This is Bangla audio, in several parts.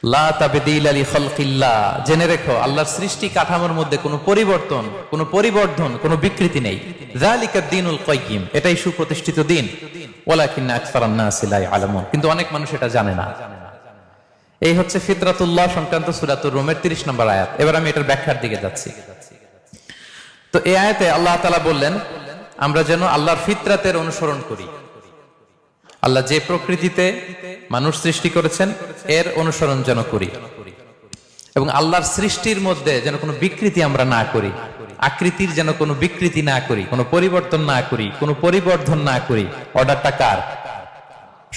লা তাবদীলা লিখালকিল্লাহ, জেনে রেখো আল্লাহর সৃষ্টি কাঠামোর মধ্যে কোনো পরিবর্তন, কোনো পরিবর্ধন, কোনো বিকৃতি নেই। যালিকা দ্বীনুল কাইয়্যিম, এটাই সুপ্রতিষ্ঠিত দিন। ওয়ালাকিন্না আকসারান নাসি লা ইয়ালামুন, কিন্তু অনেক মানুষ এটা জানে না। এই হচ্ছে ফিতরাতুল্লাহ সংক্রান্ত সূরাতুর রুমের 30 নম্বর আয়াত। এবার আমি এটার ব্যাখ্যার দিকে যাচ্ছি। তো এই আয়াতে আল্লাহ তাআলা বললেন আমরা যেন আল্লাহর ফিতরাতের অনুসরণ করি। আল্লাহ যে প্রকৃতিতে মানুষ সৃষ্টি করেছেন এর অনুসরণ যেন করি, এবং আল্লাহর সৃষ্টির মধ্যে যেন কোনো বিকৃতি আমরা না করি, আকৃতির যেন কোনো বিকৃতি না করি, কোনো পরিবর্তন না করি, কোনো পরিবর্ধন না করি। অর্ডারটা কার?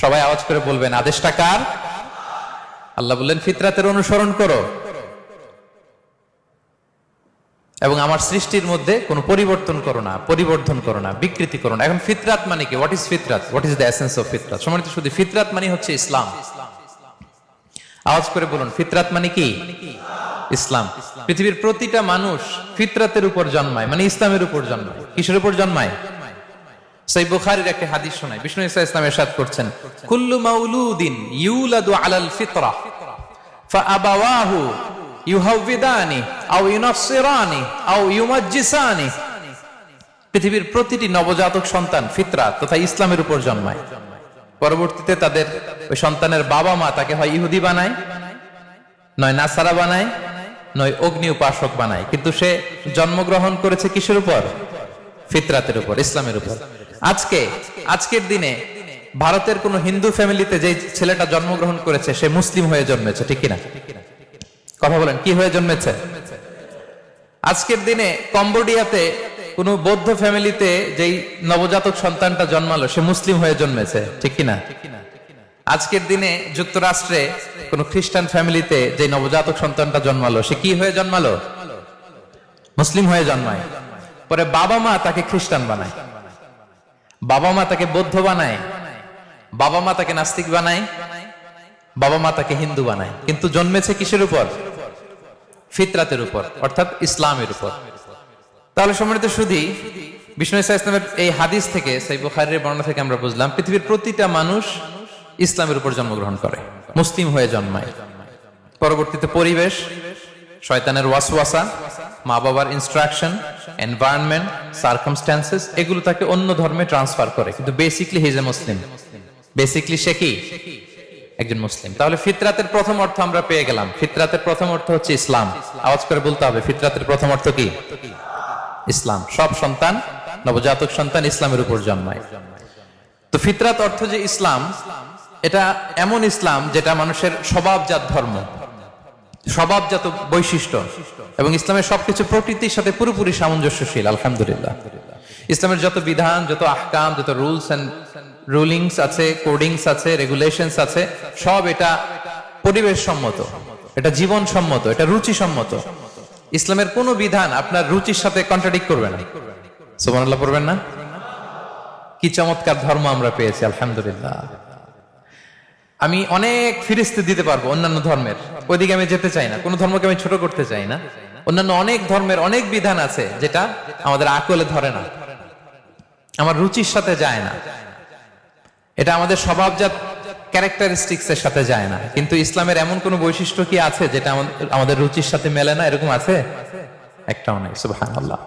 সবাই আওয়াজ করে বলবেন, আদেশটা কার? আল্লাহ বললেন ফিতরাতের অনুসরণ করো এবং আমার সৃষ্টির মধ্যে কোনো পরিবর্তন করো না, পরিবর্ধন করো না, বিকৃতি করো না। এখন ফিতরাত মানে কি? হোয়াট ইজ ফিতরাত? What is the essence of ফিতরাত? সম্মানিত শুধু ফিতরাত মানে হচ্ছে ইসলাম। আওয়াজ করে বলুন, ফিতরাত মানে কি? ইসলাম। পৃথিবীর প্রতিটা মানুষ ফিতরাতের উপর জন্মায়, মানে ইসলামের উপর জন্মায়। কিসের উপর জন্মায়? সহিহ বুখারীর একটা হাদিস শোনায়, বিষ্ণু ইসা ইসলাম ইরশাদ করছেন, কুল্লু মাউলুদিন ইউলাদু আলাল ফিতরা ফাআবাওয়াহু ইউহাউবিদানি আও ইউনাসসিরানি আও ইউমাজ্জিসানি। পৃথিবীর প্রতিটি নবজাতক সন্তান ফিতরাত তথা ইসলামের উপর জন্মায়। পরবর্তীতে তাদের ওই সন্তানের বাবা মা তাকে হয় ইহুদি বানায়, নয় নাসারা বানায়, নয় অগ্নি উপাসক বানায়, কিন্তু সে জন্মগ্রহণ করেছে কিসের উপর? ফিতরাতের উপর, ইসলামের উপর। আজকের দিনে ভারতের কোন হিন্দু ফ্যামিলিতে যে ছেলেটা জন্মগ্রহণ করেছে সে মুসলিম হয়ে জন্মেছে, ঠিক কিনা? কথা বলেন, কি হয়ে জন্মেছে? আজকের দিনে কম্বোডিয়াতে কোন বৌদ্ধ ফ্যামিলিতে যেই নবজাতক সন্তানটা জন্মালো সে মুসলিম হয়ে জন্মেছে, ঠিক কিনা? আজকের দিনে যুক্তরাষ্ট্রে কোন খ্রিস্টান ফ্যামিলিতে যে নবজাতক সন্তানটা জন্মালো সে কি হয়ে জন্মালো? মুসলিম হয়ে জন্মায়। পরে বাবা মা তাকে খ্রিস্টান বানায়, বাবা মা তাকে বৌদ্ধ বানায়, বাবা মা তাকে নাস্তিক বানায়, বাবা মা তাকে হিন্দু বানায়, কিন্তু জন্মেছে কিসের উপর? ফিতরাতের উপর, অর্থাৎ ইসলামের উপর। তাহলে সম্মানিত শুধু বিষ্ণু ইসা ইসলামের এই হাদিস থেকে, সহিহ বুখারীর বর্ণনা থেকে আমরা বুঝলাম পৃথিবীর প্রতিটা মানুষ ইসলামের উপর জন্মগ্রহণ করে, মুসলিম হয়ে জন্মায়। পরবর্তীতে পরিবেশ, শয়তানের ওয়াসওয়াসা, মা বাবার ইনস্ট্রাকশন, এনভায়রনমেন্ট, সার্কামস্ট্যান্সেস, এগুলো তাকে অন্য ধর্মে ট্রান্সফার করে, কিন্তু basically he is a Muslim. Basically সে কি? একজন মুসলিম। তাহলে ফিতরাতের প্রথম অর্থ আমরা পেয়ে গেলাম। ফিতরাতের প্রথম অর্থ হচ্ছে ইসলাম। আওয়াজ করে বলতে হবে, ফিতরাতের প্রথম অর্থ কি? ইসলাম। সব সন্তান, নবজাতক সন্তান ইসলামের উপর জন্মায়। তো ফিতরাত অর্থ যে ইসলাম, এটা এমন ইসলাম যেটা মানুষের স্বভাবজাত ধর্ম, স্বভাবজাত বৈশিষ্ট্য, এবং ইসলামের সবকিছু প্রকৃতির সাথে পুরোপুরি সামঞ্জস্যশীল। আলহামদুলিল্লাহ। ইসলামের যত বিধান, যত আহকাম, যত রুলস এন্ড রুলিংস আছে, কোডিংস আছে, রেগুলেশনস আছে, সব এটা পরিবেশ সম্মত, এটা জীবন সম্মত, এটা রুচি সম্মত। ইসলামের কোনো বিধান আপনার রুচির সাথে কন্ট্রাডিক্ট করবে না। সুবহানাল্লাহ পড়বেন না? কি চমৎকার ধর্ম আমরা পেয়েছি, আলহামদুলিল্লাহ। আমি অনেক ফিরিস্তি দিতে পারবো অন্যান্য ধর্মের, ওইদিকে আমি যেতে চাই না, কোন ধর্মকে আমি ছোট করতে চাই না। অন্যান্য অনেক ধর্মের অনেক বিধান আছে যেটা আমাদের আকলে ধরে না, আমার রুচির সাথে যায় না, এটা আমাদের স্বভাবজাত ক্যারেক্টারিস্টিক্স এর সাথে যায় না। কিন্তু ইসলামের এমন কোন বৈশিষ্ট্য কি আছে যেটা আমাদের রুচির সাথে মেলে না? এরকম আছে? একটাও নাই। সুবহানাল্লাহ।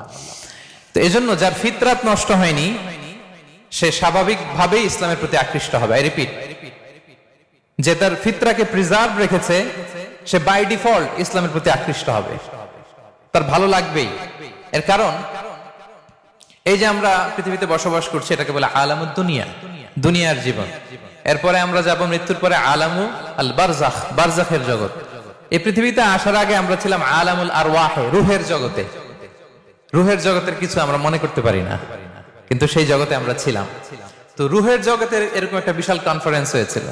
তো এজন্য যার ফিতরাত নষ্ট হয়নি সে স্বাভাবিকভাবেই ইসলামের প্রতি আকৃষ্ট হবে। আই রিপিট, যে তার ফিতরাকে প্রিজার্ভ রেখেছে সে বাই ডিফল্ট ইসলামের প্রতি আকৃষ্ট হবে, তার ভালো লাগবেই। এর কারণ এই যে আমরা পৃথিবীতে বসবাস করছি এটাকে বলে আলামুদ দুনিয়া, দুনিয়ার জীবন। এরপরে আমরা যাব মৃত্যুর পরে আলামু আল বারজাখ, বারজাখের জগৎ। এই পৃথিবীতে আসার আগে আমরা ছিলাম আলামুল আরওয়াহে, রূহের জগতে। রূহের জগতের কিছু আমরা মনে করতে পারি না, কিন্তু সেই জগতে আমরা ছিলাম। তো রূহের জগতের এরকম একটা বিশাল কনফারেন্স হয়েছিল।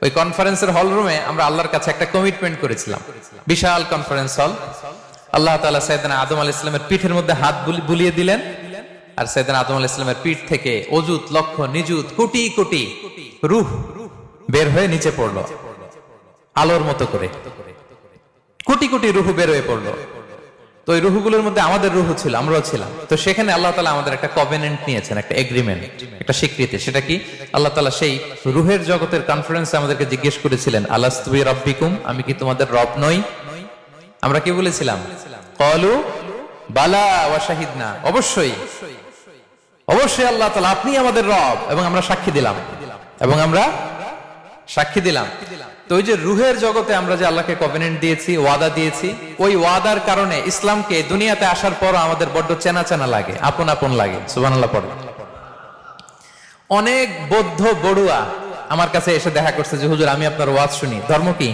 ওই কনফারেন্সের হল রুমে আমরা আল্লাহর কাছে একটা কমিটমেন্ট করেছিলাম, বিশাল কনফারেন্স হল। আল্লাহ তাআলা সাইয়েদনা আদম আলাইহিস সালামের পিঠের মধ্যে হাত বুলিয়ে দিলেন, আর সাইয়েদনা আদম আলাইহিস সালামের পিঠ থেকে অযুত লক্ষ নিযুত কোটি কোটি রূহ বের হয়ে নিচে পড়লো, আলোর মতো করে কোটি কোটি রূহ বের হয়ে পড়লো। তো ওই রুহগুলোর মধ্যে আমাদের রুহ ছিল, আমরাও ছিলাম। তো সেখানে আল্লাহ তাআলা আমাদের একটা কভেনেন্ট নিয়েছেন, একটা এগ্রিমেন্ট, একটা স্বীকৃতি। সেটা কি? আল্লাহ তাআলা সেই রুহের জগতের কনফারেন্সে আমাদেরকে জিজ্ঞেস করেছিলেন, আলাস্তু বিরাব্বিকুম, আমি কি তোমাদের রব নই? আমরা কি বলেছিলাম? ক্বালু বালা ওয়া শাহিদনা, অবশ্যই অবশ্যই আল্লাহ তাআলা আপনি আমাদের রব, এবং আমরা সাক্ষী দিলাম, এবং আমরা সাক্ষী দিলাম। তো ওই যে রুহের জগতে আমরা যে আল্লাহকে কভেনেন্ট দিয়েছি, ওয়াদা দিয়েছি, ওই ওয়াদার কারণে ইসলামকে দুনিয়াতে আসার পর আমাদের বড্ড চেনা চেনা লাগে, আপন আপন লাগে। সুবহানাল্লাহ পড়ে। অনেক বৌদ্ধ বড়ুয়া আমার কাছে এসে দেখা করছে যে হুজুর আমি আপনার ওয়াজ শুনি, ধর্ম কি?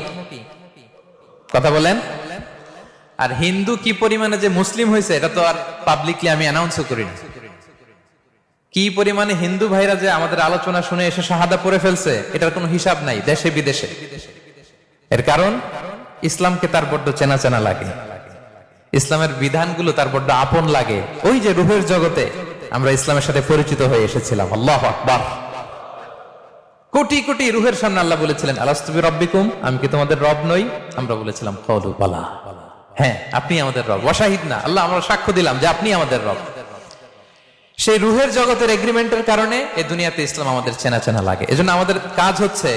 কথা বলেন। আর হিন্দু কি পরিমাণে যে মুসলিম হয়েছে এটা তো আর পাবলিকলি আমি অ্যানাউন্সও করি না। কি পরিমাণে হিন্দু ভাইরা যে আমাদের আলোচনা শুনে এসে শাহাদা পড়ে ফেলছে এটার কোনো হিসাব নাই দেশে বিদেশে। এর কারণ ইসলামকে তার বড্ড চেনা চেনা লাগে, ইসলামের বিধানগুলো তার বড্ড আপন লাগে। ওই যে রুহের জগতে আমরা ইসলামের সাথে পরিচিত হয়ে এসেছিলাম। আল্লাহু আকবার। কোটি কোটি রুহের সামনে আল্লাহ বলেছিলেন, আলাস্তু বিরাব্বিকুম, আমি কি তোমাদের রব নই? আমরা বলেছিলাম ক্বালু বালা, হ্যাঁ আপনি আমাদের রব। ওয়া শাহিদনা, আল্লাহ আমরা সাক্ষ্য দিলাম যে আপনি আমাদের রব। সেই রুহের জগতের এগ্রিমেন্টের কারণে এই দুনিয়াতে ইসলাম আমাদের চেনা চেনা লাগে। এজন্য আমাদের কাজ হচ্ছে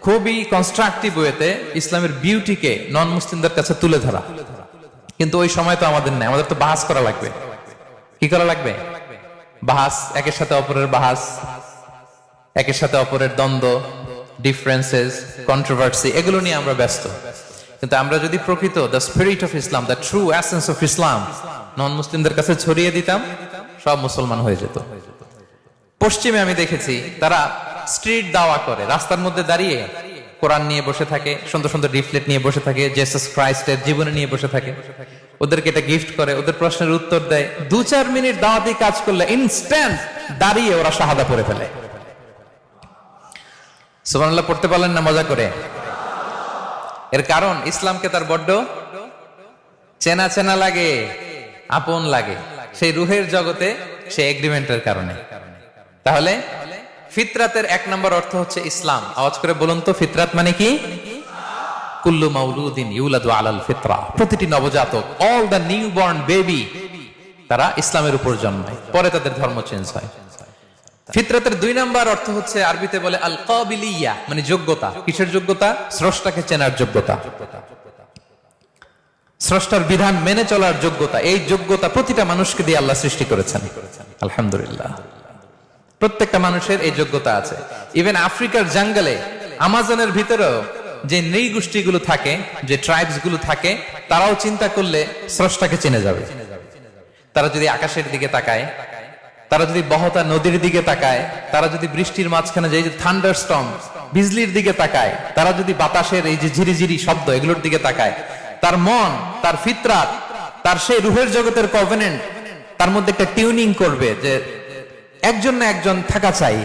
খুবই কনস্ট্রাকটিভ ওয়েতে ইসলামের বিউটিকে নন মুসলিমদের কাছে তুলে ধরা। কিন্তু ওই সময় তো আমাদের নেই, আমাদের তো বাহাস করা লাগবে। কি করা লাগবে? বাহাস, একের সাথে অপরের বাহাস, একের সাথে অপরের দ্বন্দ্ব, ডিফারেন্সেস, কন্ট্রোভার্সি, এগুলো নিয়ে আমরা ব্যস্ত। কিন্তু আমরা যদি প্রকৃত the spirit of Islam, the true essence of Islam non মুসলিমদের কাছে ছড়িয়ে দিতাম, সব মুসলমান হয়ে যেত। পশ্চিমে আমি দেখেছি তারা স্ট্রিট দাওয়া করে, রাস্তার মধ্যে দাঁড়িয়ে কোরআন নিয়ে বসে থাকে, সুন্দর সুন্দর লিফলেট নিয়ে বসে থাকে, জেসাস ক্রাইস্টের জীবনী নিয়ে বসে থাকে, ওদেরকে এটা গিফট করে, ওদের প্রশ্নের উত্তর দেয়। 2-4 মিনিট দাওয়াতি কাজ করলে ইনস্ট্যান্ট দাঁড়িয়ে ওরা শাহাদা পড়ে ফেলে। সুবহানাল্লাহ পড়তে পারলেন না মজা করে? এর কারণ ইসলামকে তার বড্ড চেনা চেনা লাগে, আপন লাগে, সেই রুহের জগতে সেই এগ্রিমেন্টের কারণে। তাহলে ফিতরাতের 1 নম্বর অর্থ হচ্ছে ইসলাম। আওয়াজ করে বলুন তো, ফিতরাত মানে কি? কুল্লু মাউলুদিন ইউলাদু আলাল ফিতরা, প্রতিটি নবজাতক, অল দ্য নিউবর্ন বেবি, তারা ইসলামের উপর জন্মায়, পরে তাদের ধর্ম চেঞ্জ হয়। ফিতরাতের 2 নম্বর অর্থ হচ্ছে আরবিতে বলে আল কাবিলিয়া, মানে যোগ্যতা। কিসের যোগ্যতা? স্রষ্টাকে চেনার যোগ্যতা, স্রষ্টার বিধান মেনে চলার যোগ্যতা। এই যোগ্যতা প্রতিটা মানুষকে দিয়ে আল্লাহ সৃষ্টি করেছেন। আলহামদুলিল্লাহ, প্রত্যেকটা মানুষের এই যোগ্যতা আছে। ইভেন আফ্রিকার জঙ্গলে, আমাজনের ভিতরেও যে নৃগোষ্ঠীগুলো থাকে, যে ট্রাইবস গুলো থাকে, তারাও চিন্তা করলে স্রষ্টাকে চিনে যাবে। তারা যদি আকাশের দিকে তাকায়, তারা যদি বহতা নদীর দিকে তাকায়, তারা যদি বৃষ্টির মাঝখানে যে থান্ডারস্টর্ম, বিজলির দিকে তাকায়, তারা যদি বাতাসের এই যে ঝিরিঝিরি শব্দ এগুলোর দিকে তাকায়, তার মন, তার ফিতরাত, তার সেই রুহের জগতের কভেনেন্ট তার মধ্যে একটা টিউনিং করবে যে একজন না একজন থাকা চাই,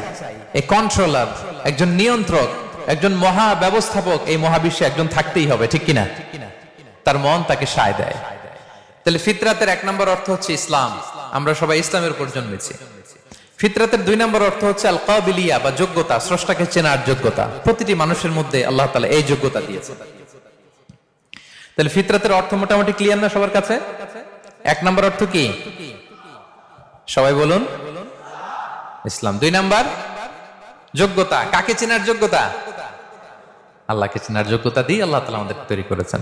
এই কন্ট্রোলার, একজন নিয়ন্ত্রক, একজন মহা ব্যবস্থাপক এই মহাবিশ্বে একজন থাকতেই হবে, ঠিক কিনা? তার মন তাকে সায় দেয়। তাহলে ফিতরাতের 1 নম্বর অর্থ হচ্ছে ইসলাম। আমরা সবাই ইসলামের উপর জন্মেছি। ফিতরাতের 2 নম্বর অর্থ হচ্ছে আল কাবিলিয়া বা যোগ্যতা, স্রষ্টাকে চেনার যোগ্যতা। প্রতিটি মানুষের মধ্যে আল্লাহ তাআলা এই যোগ্যতা দিয়েছেন। তাহলে ফিতরাতের অর্থ মোটামুটি ক্লিয়ার না সবার কাছে? 1 নম্বর অর্থ কি? সবাই বলুন, ইসলাম। 2 নম্বর যোগ্যতা। কাকে চেনার যোগ্যতা? আল্লাহকে চেনার যোগ্যতা দিয়ে আল্লাহ তাআলা আমাদের তৈরি করেছেন।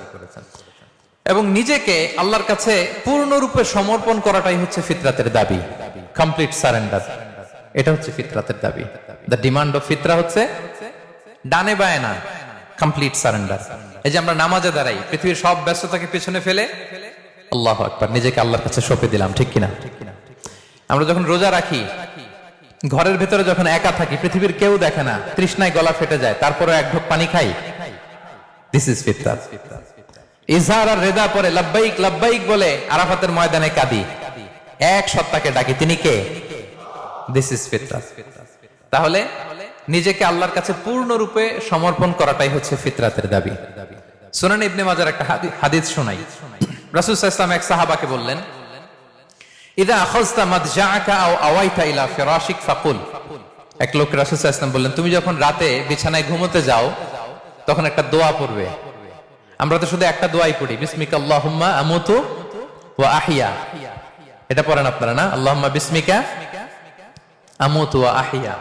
এবং নিজেকে আল্লাহর কাছে পূর্ণরূপে সমর্পণ করাটাই হচ্ছে ফিতরাতের দাবি, কমপ্লিট সারেন্ডার। এটা হচ্ছে ফিতরাতের দাবি। দ্য ডিমান্ড অফ ফিতরা হচ্ছে ডানে বায়ে না, কমপ্লিট সারেন্ডার। এই যে আমরা নামাজে দাঁড়াই, পৃথিবীর সব ব্যস্ততাকে পেছনে ফেলে আল্লাহু আকবার, নিজেকে আল্লাহর কাছে সঁপে দিলাম, ঠিক কিনা? আমরা যখন রোজা রাখি, ঘরের ভেতরে যখন একা থাকি, পৃথিবীর কেউ দেখে না, তৃষ্ণায় গলা ফেটে যায়, তারপরে 1 ঢোক পানি খাই, দিস ইজ ফিতরাত। ইজহার আর রেদা পরে লাব্বাইক লাব্বাইক বলে আরাফাতের ময়দানে কাঁদি, এক সত্তাকে ডাকি, তিনি কে? দিস ইজ ফিতরাত। তাহলে নিজেকে আল্লাহর কাছে পূর্ণরূপে সমর্পণ করাটাই হচ্ছে ফিতরাতের দাবি। সুনান ইবনে মাজার একটা হাদিস শোনাই। রাসূল সাল্লাল্লাহু আলাইহি ওয়াসাল্লাম এক সাহাবাকে বললেন, ইদা আখাযতা মাদজাআকা আও আওয়াইতা ইলা ফিরাশিক ফাকুল। এক লোক রাসূল সাল্লাল্লাহু আলাইহি ওয়াসাল্লাম বললেন, তুমি যখন রাতে বিছানায় ঘুমোতে যাও তখন একটা দোয়া পড়বে। আমরা তো শুধু একটা দোয়াই পড়ি, বিসমিকা আল্লাহুম্মা আমুতু ওয়া আহিয়া, এটা পড়েন আপনারা না? আল্লাহুম্মা বিসমিকা আমুতু ওয়া আহিয়া,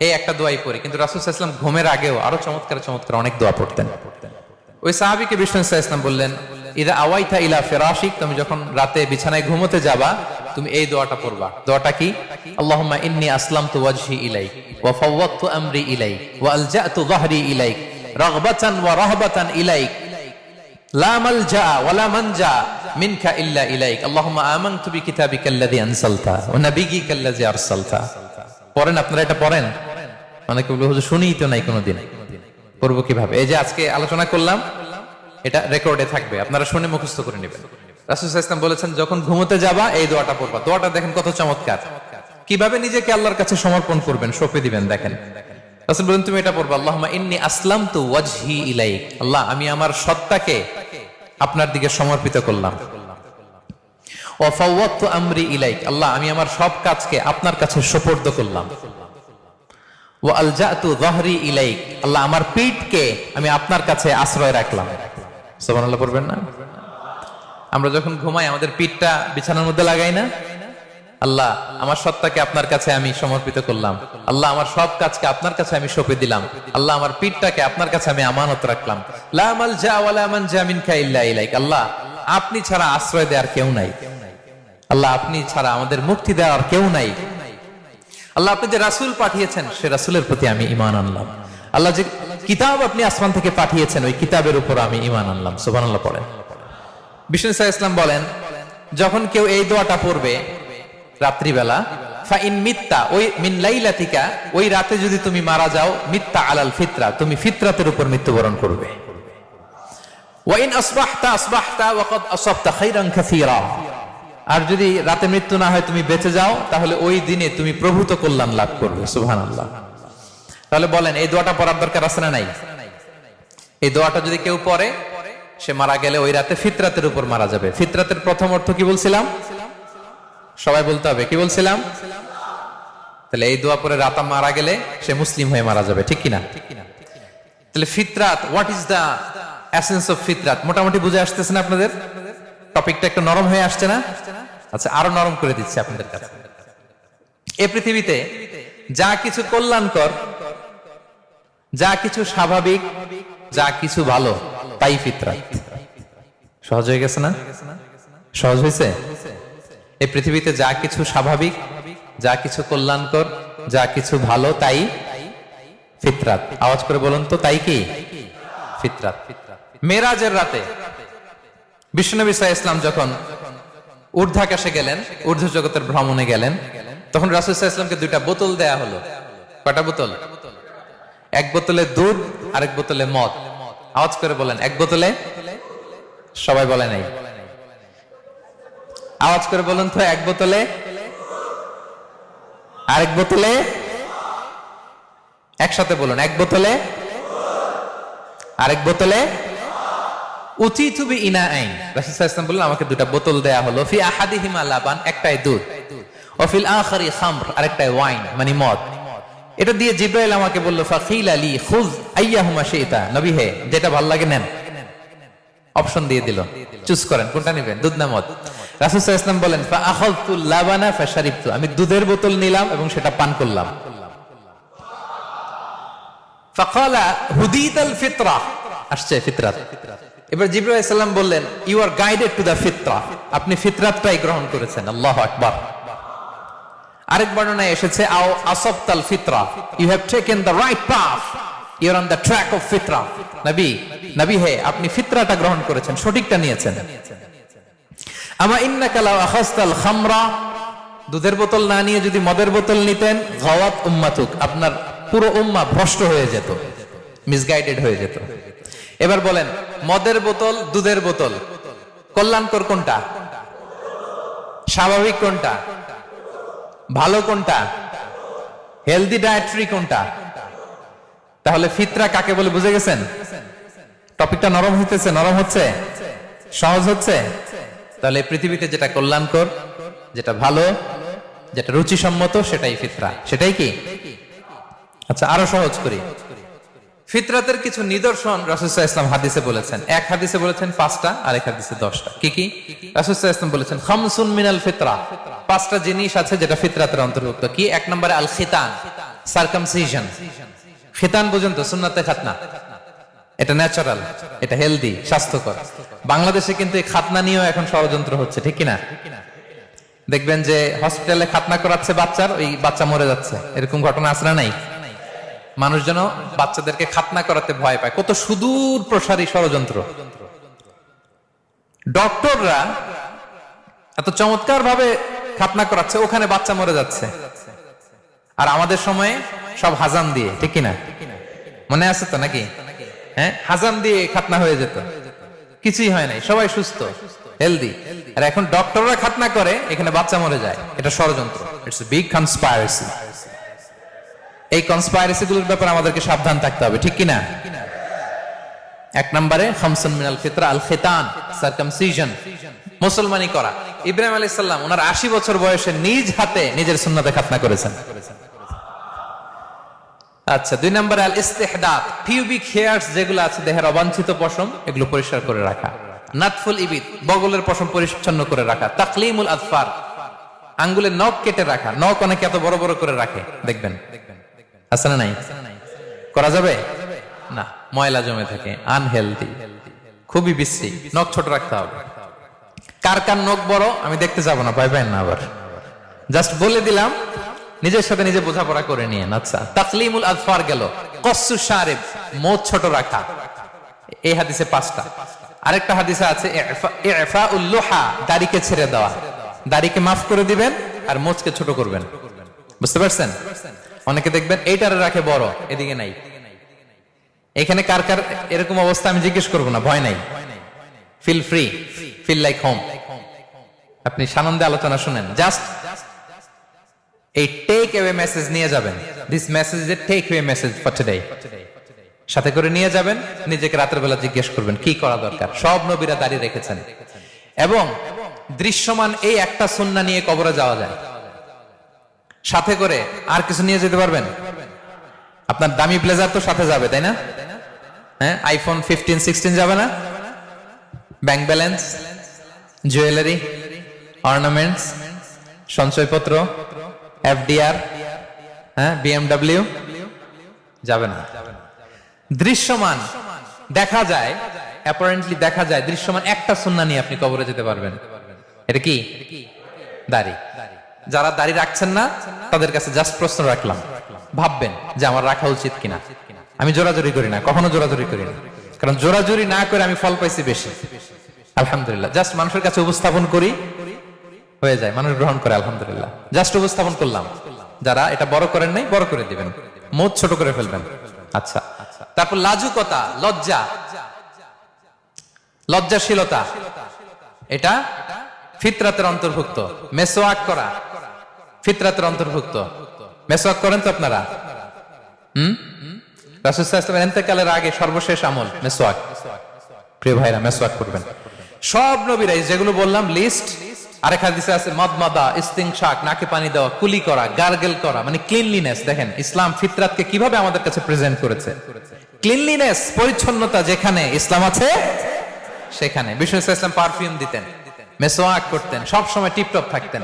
এই একটা দোয়াই পড়ি। কিন্তু রাসূল সাল্লাল্লাহু আলাইহি ওয়াসাল্লাম ঘুমের আগেও আরো চমৎকার চমৎকার অনেক দোয়া পড়তেন। ওই সাহাবীকে বিষ্ণু সাল্লাল্লাহু আলাইহি ওয়াসাল্লাম বললেন, ইদা আওয়াইতা ইলা ফিরাশিক, তুমি যখন রাতে বিছানায় ঘুমোতে যাবা তুমি এই দোয়াটা পড়বা। দোয়াটা কি? আল্লাহুম্মা ইন্নী আসলামতু ওয়াজহি ইলাইক ওয়া ফাওয়াদতু আমরি ইলাইক ওয়া আলজাতু যাহরি ইলাইক রাগবাতান ওয়া রাহবাতান ইলাইক লা মালজা ওয়া লা মানজা মিনকা ইল্লা ইলাইক আল্লাহুম্মা আমানতু বিকিতাবিকাল্লাযী আনসালতা ওয়া নাবিয়্যিকাল্লাযী আরসালতা। পড়েন আপনারা, এটা পড়েন। অনেকে বলে হুজুর শুনিই তো নাই কোনোদিন, পড়বো কিভাবে? এই যে আজকে আলোচনা করলাম, এটা রেকর্ডে থাকবে, আপনারা শুনে মুখস্থ করে নেবেন। রাসূল সাল্লাল্লাহু আলাইহি ওয়াসাল্লাম বলেছেন যখন ঘুমোতে যাবা এই দোয়াটা পড়বা। দোয়াটা দেখেন কত চমৎকার, কিভাবে নিজেকে আল্লাহর কাছে সমর্পণ করবেন, সঁপে দিবেন। দেখেন রাসূল বলেন তুমি এটা পড়বা, আল্লাহুম্মা ইন্নী আসলামতু ওয়াজহি ইলাইক, আল্লাহ আমি আমার সত্তাকে আপনার দিকে সমর্পিত করলাম। ওয়া ফাওয়াদতু আমরি ইলাইক, আল্লাহ আমি আমার সব কাজকে আপনার কাছে সুপর্দ করলাম। ওয়া আলজাতু যাহরি ইলাইক, আল্লাহ আমার পিঠকে আমি আপনার কাছে আশ্রয় রাখলাম। সুবহানাল্লাহ পড়বেন না? আমরা যখন ঘুমাই আমাদের পিঠটা বিছানার মধ্যে লাগাই না? আল্লাহ আমার সত্তাকে আপনার কাছে আমি সমর্পিত করলাম, আল্লাহ আমার সব কাজকে আপনার কাছে আমি সঁপে দিলাম, আল্লাহ আমার পিঠটাকে আপনার কাছে আমি আমানত রাখলাম। লা মালজা ওয়া লা মানজা মিনকা ইল্লা ইলাইক, আল্লাহ আপনি ছাড়া আশ্রয় দেওয়ার কেউ নাই, আল্লাহ আপনি ছাড়া আমাদের মুক্তি দেওয়ার কেউ নাই। আল্লাহ আপনি যে রাসূল পাঠিয়েছেন সে রাসূলের প্রতি আমি ঈমান আনলাম। আল্লাহ যে কিতাব আপনি আসমান থেকে পাঠিয়েছেন ওই কিতাবের উপর আমি ঈমান আনলাম। সুবহানাল্লাহ পড়েন। বিষ্ণু সাল্লাল্লাহু আলাইহি ওয়াসাল্লাম বলেন যখন কেউ এই দোয়াটা পড়বে রাত্রিবেলা, ফা ইন মিত্তা, ওই মিন লাইলাতিকা, ওই রাতে যদি তুমি মারা যাও, মিত্তা আলাল ফিতরা, তুমি ফিতরাতের উপর মৃত্যুবরণ করবে। ওয়া ইন আসবাহতা আসবাহতা ওয়া ক্বাদ আসাবতা খাইরান কাসীরা, আর যদি রাতে মৃত্যু না হয় তুমি বেঁচে যাও তাহলে ওই দিনে তুমি প্রভূত কল্যাণ লাভ করবে। সুবহানাল্লাহ। তাহলে বলেন এই দোয়াটা পড়ার দরকার আছে না নাই? এই দোয়াটা যদি কেউ পড়ে সে মারা গেলে ওই রাতে ফিতরাতের উপর মারা যাবে। ফিতরাতের প্রথম অর্থ কি বলছিলাম? সবাই বলতে হবে, কি বলছিলাম? তাহলে এই দোয়া পরে রাতে মারা গেলে সে মুসলিম হয়ে মারা যাবে, ঠিক কিনা? তাহলে ফিতরাত, what is the essence of ফিতরাত? মোটামুটি বুঝে আসতেছে না আপনাদের? টপিকটা একটু নরম হয়ে আসছে না? আচ্ছা আরো নরম করে দিচ্ছি আপনাদের কাছে। এই পৃথিবীতে যা কিছু কল্যাণকর, যা কিছু স্বাভাবিক, যা কিছু ভালো, তাই ফিতরাত। সহজ হয়ে গেছে না? সহজ হয়েছে? এই পৃথিবীতে যা কিছু স্বাভাবিক, যা কিছু কল্যাণকর, যা কিছু ভালো, তাই ফিতরাত। আওয়াজ করে বলুন তো, তাই কি? ফিতরাত। মেরাজের রাতে বিশ্বনবী সাল্লাল্লাহু আলাইহি ওয়াসাল্লাম যখন ঊর্ধ্বাকাশে গেলেন, ঊর্ধ্ব জগতের ভ্রমণে গেলেন, তখন রাসূল সাল্লাল্লাহু আলাইহি ওয়াসাল্লামকে দুইটা বোতল দেয়া হলো। কয়টা বোতল? এক বোতলে দুধ, আরেক বোতলে মদ। আওয়াজ করে বলেন, এক বোতলে, সবাই বলে নাই, আওয়াজ করে বলুন তো, এক বোতলে, আরেক বোতলে, একসাথে বলুন, এক বোতলে, আরেক বোতলে, উতিতু বিইনাআইন। রাসূল সাল্লাল্লাহু আলাইহি ওয়াসাল্লাম বললেন আমাকে দুটো বোতল দেয়া হলো, ফি আহাদিহিমা লাবান, একটাই দুধ, ওয়া ফিল আখিরি খামর, আরেকটাই ওয়াইন মানে মদ। এটা দিয়ে জিবরাইল আমাকে বলল, ফাকিলা লি খুয আইয়াহুমা শিতা, নবী হে যেটা ভালো লাগে নেন। অপশন দিয়ে দিল, চুজ করেন কোনটা নেবেন, দুধ না মদ। রাসূল সাল্লাল্লাহু আলাইহি ওয়াসাল্লাম বলেন, ফা আখাযতুল লাবানা ফাশারিবতু, আমি দুধের বোতল নিলাম এবং সেটা পান করলাম। ফাকালা হুদিতাল ফিতরা, আসছে ফিতরাত। এবার জিবরাইল আলাইহিস সালাম বললেন, you are guided to the ফিতরা, আপনি ফিতরাতটাই গ্রহণ করেছেন। আল্লাহু আকবার। আরেক বর্ণনায় এসেছে, আও আসাবতাল ফিতরা, you have taken the right path, you are on the track of ফিতরা। নবী হে আপনি ফিতরাটা গ্রহণ করেছেন, সঠিকটা নিয়েছেন। আমা ইন্নাকা লাও আখাযতাল খামরা, দুধের বোতল না নিয়ে যদি মদের বোতল নিতেন, গাওয়াত উম্মাতুক, আপনার পুরো উম্মাহ ভ্রষ্ট হয়ে যেত, মিসগাইডেড হয়ে যেত। এবার বলেন, মদের বোতল, দুধের বোতল, কল্যাণকর কোনটা? স্বাভাবিক কোনটা? ভালো কোনটা? হেলদি ডায়েটরি কোনটা? তাহলে ফিতরা কাকে বলে বুঝে গেছেন? টপিকটা নরম হইতেছে, নরম হচ্ছে, সহজ হচ্ছে। তাহলে পৃথিবীতে যেটা কল্যাণকর, যেটা ভালো, যেটা রুচিসম্মত, সেটাই ফিতরা। সেটাই কি? আচ্ছা আরো সহজ করি, ফিতরাতের কিছু নিদর্শন রাসূল সাল্লাল্লাহু আলাইহি ওয়াসাল্লাম হাদিসে বলেছেন। এক হাদিসে বলেছেন 5টা, আরেক হাদিসে 10টা। কি কি? রাসূল সাল্লাল্লাহু আলাইহি ওয়াসাল্লাম বলেছেন খামসুন মিনাল ফিতরা, 5টা জিনিস আছে যেটা ফিতরাতের অন্তর্ভুক্ত। কি? এক নম্বরে আল খিতান, সার্কামসিশন। খিতান পর্যন্ত সুন্নাতে খাতনা, এটা ন্যাচারাল, এটা হেলদি, স্বাস্থ্যকর। বাংলাদেশে কিন্তু এই খাতনা নিয়েও এখন ষড়যন্ত্র হচ্ছে, ঠিক কিনা? দেখবেন যে হসপিটালে খাতনা করাচ্ছে বাচ্চার, ওই বাচ্চা মরে যাচ্ছে, এরকম ঘটনা আছে না নাই? মানুষ যেন বাচ্চাদেরকে খাতনা করাতে ভয় পায়। কত সুদূর প্রসারী ষড়যন্ত্র। ডক্টররা এত চমৎকার ভাবে খাতনা করাচ্ছে, ওখানে বাচ্চা মরে যাচ্ছে। আর আমাদের সময়ে সব হাজাম দিয়ে, ঠিক কিনা? মনে আছে তো নাকি? হ্যাঁ, হাজাম দিয়ে খাতনা হয়ে যেত, কিছুই হয় নাই, সবাই সুস্থ হেলদি। আর এখন ডক্টররা খাতনা করে, এখানে বাচ্চা মরে যায়। এটা ষড়যন্ত্র, ইটস এ বিগ কনস্পাইরেসি। এই কনস্পাইরেসি গুলোর ব্যাপারে আমাদেরকে সাবধান থাকতে হবে, ঠিক কিনা? এক নম্বরে খামসুন মিনাল ফিতরা আল খিতান, সার্কামসিশন, মুসলমানি করা। ইব্রাহিম আলাইহিস সালাম ওনার 80 বছর বয়সে নিজ হাতে নিজের সুন্নাতে খাতনা করেছেন। আচ্ছা, 2 নম্বরে আল ইস্তিহদাদ, পিউবিক হেয়ারস যেগুলো আছে দেহের অবাঞ্ছিত পশম, এগুলো পরিষ্কার করে রাখা। নাতফুল ইবিদ, বগলের পশম পরিচ্ছন্ন করে রাখা। তাকলিমুল আযফার, আঙ্গুলের নখ কেটে রাখা। নখ অনেকে এত বড় বড় করে রাখে, দেখবেন আছে না নাই? করা যাবে না, ময়লা জমে থাকে, আনহেলদি, খুবই বিশ্রী। নখ ছোট রাখতে হবে। কার কার নখ বড় আমি দেখতে যাব না, ভয় পাবেন না। আবার জাস্ট বলে দিলাম, নিজের সাথে নিজে বোঝাপড়া করে নিয়েন। আচ্ছা, তাকলিমুল আযফার গেল। কসসু শারিব, মোচ ছোট রাখা। এই হাদিসে 5টা। আরেকটা হাদিসে আছে ইফাউল লুহা, দাড়িকে ছেড়ে দেওয়া। দাড়িকে মাফ করে দিবেন আর মোচকে ছোট করবেন। বুঝতে পারছেন? অনেকে দেখবেন এইটারে রাখে বড়, এদিকে নাই। এখানে কার কার এরকম অবস্থা আমি জিজ্ঞেস করবো না, ভয় নাই। Feel free, feel like home. আপনি সানন্দে আলোচনা শুনেন। জাস্ট এই টেক অ্যাওয়ে মেসেজ নিয়ে যাবেন। This message is a take away message for today. সাথে করে নিয়ে যাবেন, নিজেকে রাতের বেলা জিজ্ঞেস করবেন কি করা দরকার। সব নবীরা দাঁড়িয়ে রেখেছেন। এবং দৃশ্যমান এই একটা সুন্নাহ নিয়ে কবরে যাওয়া যায়। সাথে করে আর কিছু নিয়ে যেতে পারবেন? আপনার দামি ব্লেজার তো সাথে যাবে, তাই না? হ্যাঁ, আইফোন 15, 16 যাবে না? ব্যাংক ব্যালেন্স, জুয়েলারি, অর্নামেন্টস, সঞ্চয়পত্র, এফডিআর, হ্যাঁ, বিএমডব্লিউ যাবে না। দৃশ্যমান দেখা যায়, অ্যাপারেন্টলি দেখা যায়, দৃশ্যমান একটা সুন্নাহ নিয়ে আপনি কবরে যেতে পারবেন। এটা কি? দাড়ি। যারা দাড়ি রাখছেন না তাদের কাছে জাস্ট প্রশ্ন রাখলাম, ভাববেন যে আমার রাখা উচিত কিনা। আমি জোরাজুরি করি না, কখনো জোরাজুরি করি না, কারণ জোরাজুরি না করে আমি ফল পাইছি বেশি, আলহামদুলিল্লাহ। জাস্ট মানুষের কাছে উপস্থাপন করি, হয়ে যায়, মানুষ গ্রহণ করে, আলহামদুলিল্লাহ। জাস্ট উপস্থাপন করলাম। যারা এটা বড় করেন নাই, বড় করে দিবেন, মুখ ছোট করে ফেলবেন। আচ্ছা, তারপর লাজুকতা, লজ্জা, লজ্জাশীলতা, এটা ফিতরাতের অন্তর্ভুক্ত। মেসওয়াক করা ফিতরাতের অন্তর্ভুক্ত। মেসওয়াক করেন তো আপনারা? রাসূল সাল্লাল্লাহু আলাইহি ওয়াসাল্লাম ইন্তেকালের আগে সর্বশেষ আমল মেসওয়াক। প্রিয় ভাইরা, মেসওয়াক করবেন। সব নবীরা যেগুলো বললাম লিস্ট। আরেক হাদিসে আছে মাদমাদা, ইস্তিনশাক, নাকে পানি দেওয়া, কুলি করা, গার্গেল করা, মানে ক্লিনলিনেস। দেখেন ইসলাম ফিতরাতকে কিভাবে আমাদের কাছে প্রেজেন্ট করেছে। ক্লিনলিনেস, পরিচ্ছন্নতা যেখানে ইসলাম আছে সেখানে। বিষ্ণু সাল্লাল্লাহু আলাইহি ওয়াসাল্লাম পারফিউম দিতেন, মেসওয়াক করতেন, সব সময় টিপটপ থাকতেন,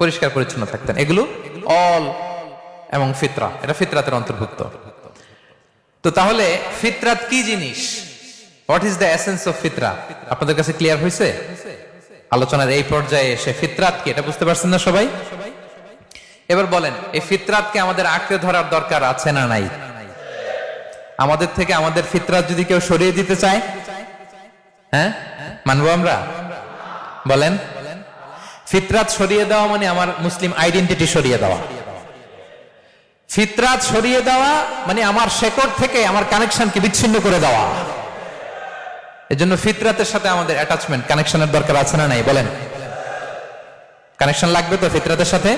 পরিষ্কার পরিচ্ছন্ন থাকতেন। এগুলো অল এবং ফিতরা, এটা ফিতরাতের অন্তর্ভুক্ত। তো তাহলে ফিতরাত কি জিনিস? What is the essence of ফিতরা? আপনাদের কাছে ক্লিয়ার হয়েছে? আলোচনার এই পর্যায়ে এসে ফিতরাত কি, এটা বুঝতে পারছেন না সবাই? এবার বলেন, এই ফিতরাতকে আমাদের আঁকড়ে ধরার দরকার আছে না নাই? আমাদের থেকে আমাদের ফিতরাত যদি কেউ সরিয়ে দিতে চায়, হ্যাঁ, মানবো আমরা? বলেন, ফিতরাত সরিয়ে দেওয়া মানে আমার মুসলিম আইডেন্টিটি সরিয়ে দেওয়া। ফিতরাত সরিয়ে দেওয়া মানে আমার শেকড় থেকে আমার কানেকশনকে বিচ্ছিন্ন করে দেওয়া। এজন্য ফিতরাতের সাথে আমাদের অ্যাটাচমেন্ট, কানেকশনের দরকার আছে না নাই? বলেন, কানেকশন লাগবে তো ফিতরাতের সাথে?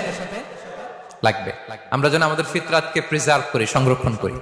লাগবে। আমরা যেন আমাদের ফিতরাতকে প্রিজার্ভ করি, সংরক্ষণ করি।